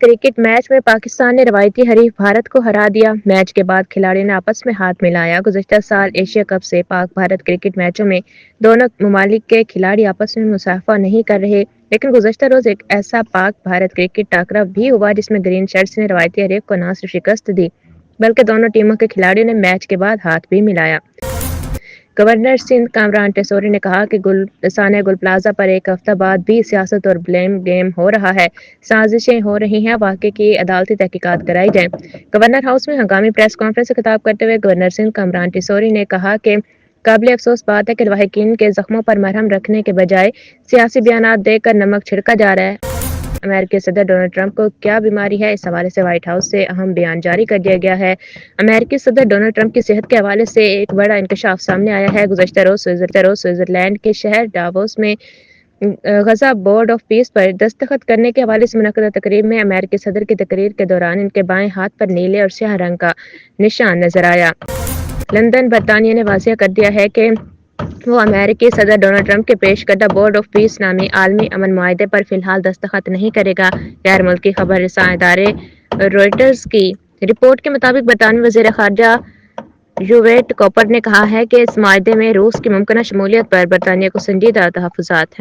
Cricket match میں پاکستان نے روایتی حریف بھارت کو ہرا دیا۔ میچ کے بعد کھلاڑیوں نے آپس میں ہاتھ ملایا۔ گزشتہ سال ایشیا کپ سے پاک بھارت کرکٹ میچوں میں دونوں ممالک کے کھلاڑی آپس میں مصافحہ نہیں کر رہے، لیکن گزشتہ روز ایک ایسا پاک بھارت کرکٹ ٹاکرا بھی ہوا جس میں گرین شرٹس نے روایتی حریف کو نہ صرف شکست دی بلکہ دونوں ٹیموں کے کھلاڑیوں نے میچ کے بعد ہاتھ بھی ملایا۔ گورنر سندھ کامران ٹیسوری نے کہا کہ سانحہ گل پلازہ پر ایک ہفتہ بعد بھی سیاست اور بلیم گیم ہو رہا ہے، سازشیں ہو رہی ہیں، واقعے کی عدالتی تحقیقات کرائی جائیں۔ گورنر ہاؤس میں ہنگامی پریس کانفرنس سے خطاب کرتے ہوئے گورنر سندھ کامران ٹیسوری نے کہا کہ قابل افسوس بات ہے کہ لواحقین کے زخموں پر مرہم رکھنے کے بجائے سیاسی بیانات دے کر نمک چھڑکا جا رہا ہے۔ امریکی صدر ڈونلڈ ٹرمپ کو کیا بیماری ہے، اس حوالے سے وائٹ ہاؤس سے اہم بیان جاری کر دیا گیا ہے۔ امریکی صدر ڈونلڈ ٹرمپ کی صحت کے حوالے سے ایک بڑا انکشاف سامنے آیا ہے۔ گزشتہ روز سوئٹزرلینڈ کے شہر ڈاووس میں غزہ بورڈ آف پیس پر دستخط کرنے کے حوالے سے منعقدہ تقریب میں امریکی صدر کی تقریر کے دوران ان کے بائیں ہاتھ پر نیلے اور سیاہ رنگ کا نشان نظر آیا۔ لندن، برطانیہ نے واضح کر دیا ہے کہ وہ امریکی صدر ڈونلڈ ٹرمپ کے پیش کردہ بورڈ آف پیس نامی عالمی امن معاہدے پر فی الحال دستخط نہیں کرے گا۔ غیر ملکی خبر رساں ادارے روئٹرز کی رپورٹ کے مطابق برطانوی وزیر خارجہ یوویٹ کوپر نے کہا ہے کہ اس معاہدے میں روس کی ممکنہ شمولیت پر برطانیہ کو سنجیدہ تحفظات ہیں۔